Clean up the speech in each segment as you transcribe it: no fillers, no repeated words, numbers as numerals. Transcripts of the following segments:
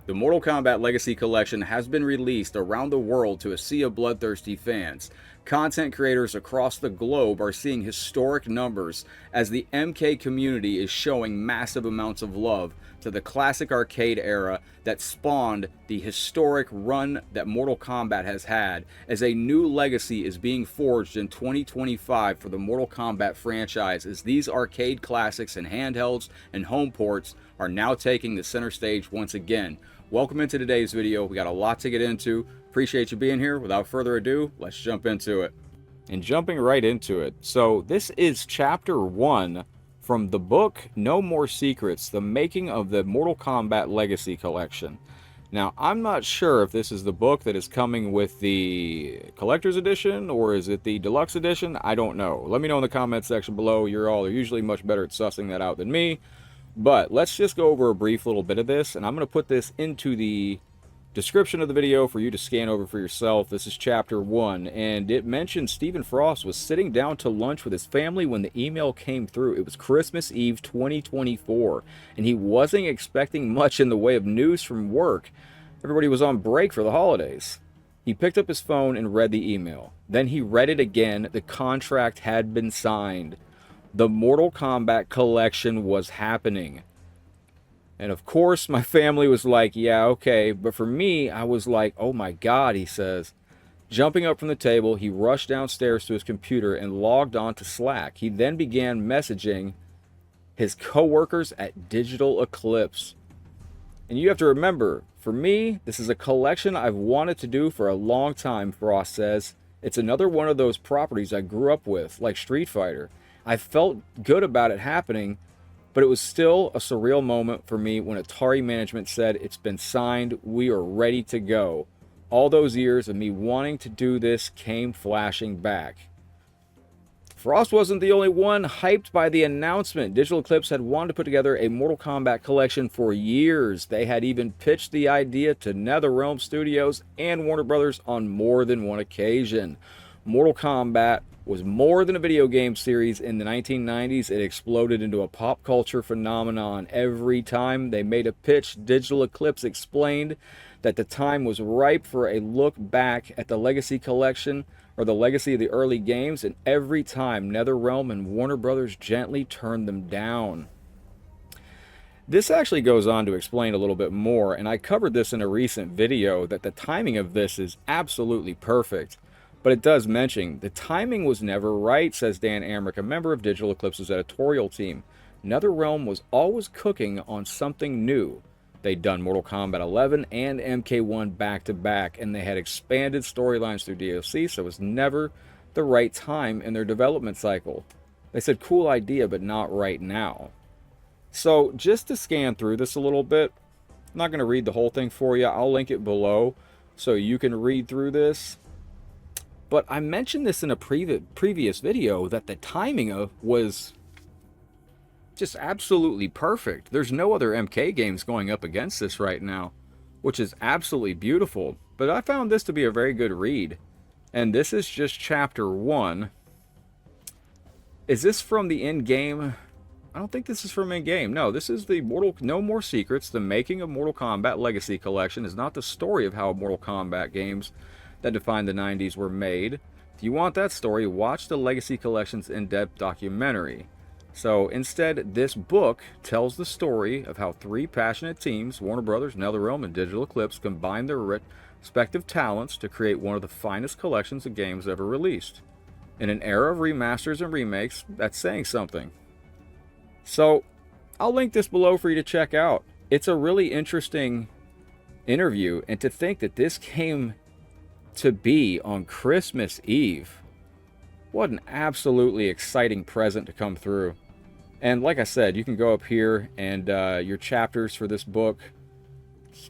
The Mortal Kombat Legacy Collection has been released around the world to a sea of bloodthirsty fans. Content creators across the globe are seeing historic numbers as the MK community is showing massive amounts of love to the classic arcade era that spawned the historic run that Mortal Kombat has had, as a new legacy is being forged in 2025 for the Mortal Kombat franchise, as these arcade classics and handhelds and home ports are now taking the center stage once again. Welcome into today's video. We got a lot to get into. Appreciate you being here. Without further ado, let's jump into it. And jumping right into it. So this is chapter 1 from the book No More Secrets, the making of the Mortal Kombat Legacy Collection. Now, I'm not sure if this is the book that is coming with the collector's edition or is it the deluxe edition. I don't know. Let me know in the comment section below. You're all usually much better at sussing that out than me. But let's just go over a brief little bit of this, and I'm going to put this into the description of the video for you to scan over for yourself. This is chapter 1, and it mentions Stephen Frost was sitting down to lunch with his family when the email came through. It was Christmas Eve 2024, and he wasn't expecting much in the way of news from work. Everybody was on break for the holidays. He picked up his phone and read the email. Then he read it again. The contract had been signed. The Mortal Kombat collection was happening. And of course, my family was like, yeah, okay. But for me, I was like, oh my God, he says. Jumping up from the table, he rushed downstairs to his computer and logged on to Slack. He then began messaging his coworkers at Digital Eclipse. And you have to remember, for me, this is a collection I've wanted to do for a long time, Frost says. It's another one of those properties I grew up with, like Street Fighter. I felt good about it happening, but it was still a surreal moment for me when Atari management said, it's been signed, we are ready to go. All those years of me wanting to do this came flashing back. Frost wasn't the only one hyped by the announcement. Digital Eclipse had wanted to put together a Mortal Kombat collection for years. They had even pitched the idea to NetherRealm Studios and Warner Brothers on more than one occasion. Mortal Kombat was more than a video game series in the 1990s. It exploded into a pop culture phenomenon. Every time they made a pitch, Digital Eclipse explained that the time was ripe for a look back at the Legacy Collection, or the legacy of the early games, and every time NetherRealm and Warner Brothers gently turned them down. This actually goes on to explain a little bit more, and I covered this in a recent video, that the timing of this is absolutely perfect. But it does mention, the timing was never right, says Dan Amrich, a member of Digital Eclipse's editorial team. NetherRealm was always cooking on something new. They'd done Mortal Kombat 11 and MK1 back-to-back, and they had expanded storylines through DLC, so it was never the right time in their development cycle. They said, cool idea, but not right now. So, just to scan through this a little bit, I'm not going to read the whole thing for you. I'll link it below so you can read through this. But I mentioned this in a previous video that the timing of was just absolutely perfect. There's no other MK games going up against this right now, which is absolutely beautiful. But I found this to be a very good read. And this is just chapter 1. Is this from the in-game? I don't think this is from in-game. No, this is the No More Secrets, the making of Mortal Kombat Legacy Collection. Is not the story of how Mortal Kombat games that defined the 90s were made. If you want that story, watch the Legacy Collection's in-depth documentary. So instead, this book tells the story of how 3 passionate teams, Warner Brothers, NetherRealm, and Digital Eclipse, combined their respective talents to create one of the finest collections of games ever released. In an era of remasters and remakes, that's saying something. So, I'll link this below for you to check out. It's a really interesting interview, and to think that this came to be on Christmas Eve. What an absolutely exciting present to come through. And like I said, you can go up here and your chapters for this book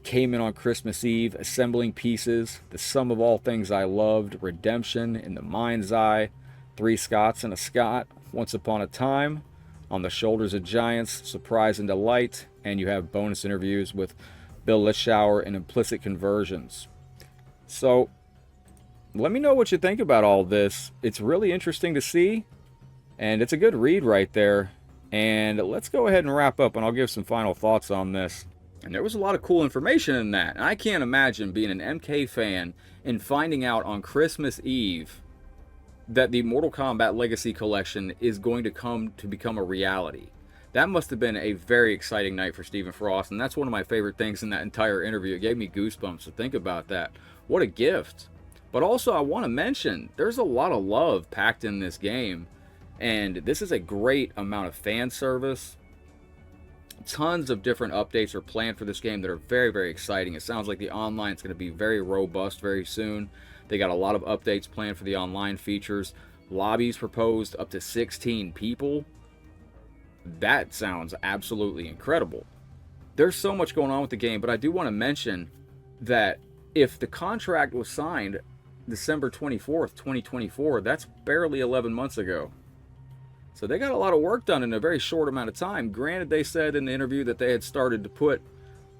came in on Christmas Eve, assembling pieces, the sum of all things I loved, redemption, in the mind's eye, 3 Scots and a Scot, once upon a time, on the shoulders of giants, surprise and delight, and you have bonus interviews with Bill Lischauer and implicit conversions. So, let me know what you think about all this. It's really interesting to see, and it's a good read right there. And let's go ahead and wrap up, and I'll give some final thoughts on this. And there was a lot of cool information in that. And I can't imagine being an MK fan and finding out on Christmas Eve that the Mortal Kombat Legacy Collection is going to come to become a reality. That must have been a very exciting night for Stephen Frost, and that's one of my favorite things in that entire interview. It gave me goosebumps to think about that. What a gift. But also, I want to mention, there's a lot of love packed in this game, and this is a great amount of fan service. Tons of different updates are planned for this game that are very, very exciting. It sounds like the online is going to be very robust very soon. They got a lot of updates planned for the online features. Lobbies proposed up to 16 people. That sounds absolutely incredible. There's so much going on with the game, but I do want to mention that if the contract was signed December 24th, 2024, that's barely 11 months ago. So they got a lot of work done in a very short amount of time. Granted, they said in the interview that they had started to put,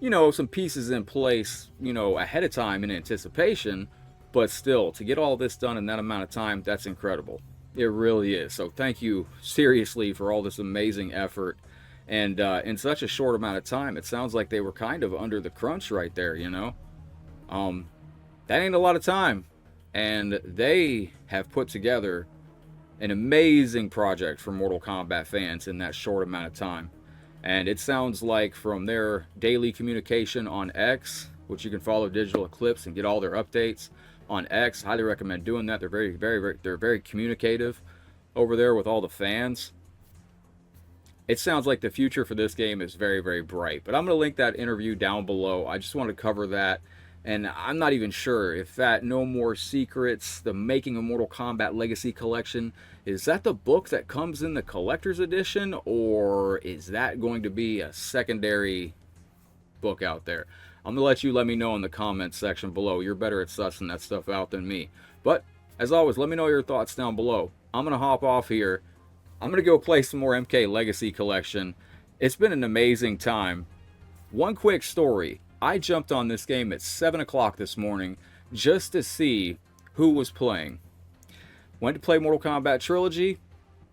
some pieces in place, ahead of time in anticipation. But still, to get all this done in that amount of time, that's incredible. It really is. So thank you seriously for all this amazing effort. And in such a short amount of time, it sounds like they were kind of under the crunch right there, That ain't a lot of time. And they have put together an amazing project for Mortal Kombat fans in that short amount of time. And it sounds like from their daily communication on X, which you can follow Digital Eclipse and get all their updates on X, highly recommend doing that. They're very communicative over there with all the fans. It sounds like the future for this game is very, very bright. But I'm going to link that interview down below. I just want to cover that. And I'm not even sure if that No More Secrets, the Making of Mortal Kombat Legacy Collection, is that the book that comes in the collector's edition, or is that going to be a secondary book out there? I'm going to let me know in the comments section below. You're better at sussing that stuff out than me. But, as always, let me know your thoughts down below. I'm going to hop off here. I'm going to go play some more MK Legacy Collection. It's been an amazing time. One quick story. I jumped on this game at 7 o'clock this morning just to see who was playing. Went to play Mortal Kombat Trilogy.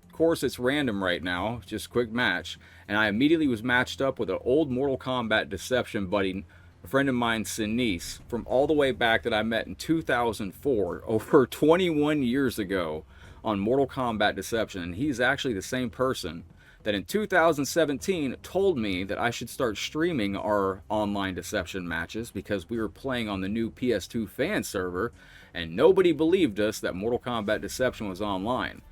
Of course, it's random right now, just a quick match. And I immediately was matched up with an old Mortal Kombat Deception buddy, a friend of mine, Sinise, from all the way back that I met in 2004, over 21 years ago, on Mortal Kombat Deception. And he's actually the same person that in 2017 told me that I should start streaming our online Deception matches because we were playing on the new PS2 fan server, and nobody believed us that Mortal Kombat Deception was online.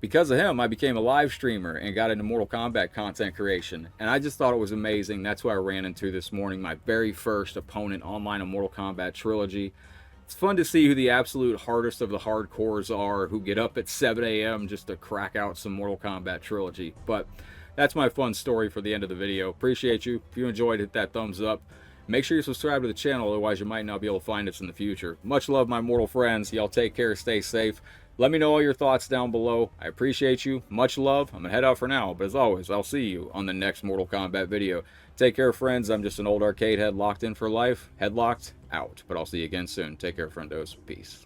Because of him, I became a live streamer and got into Mortal Kombat content creation, and I just thought it was amazing. That's who I ran into this morning, my very first opponent online in Mortal Kombat Trilogy. It's fun to see who the absolute hardest of the hardcores are, who get up at 7 a.m. just to crack out some Mortal Kombat Trilogy. But that's my fun story for the end of the video. Appreciate you. If you enjoyed, hit that thumbs up. Make sure you subscribe to the channel, otherwise you might not be able to find us in the future. Much love, my mortal friends. Y'all take care, stay safe. Let me know all your thoughts down below. I appreciate you. Much love. I'm going to head out for now, but as always, I'll see you on the next Mortal Kombat video. Take care, friends. I'm just an old arcade head locked in for life. Headlocked, out. But I'll see you again soon. Take care, friendos. Peace.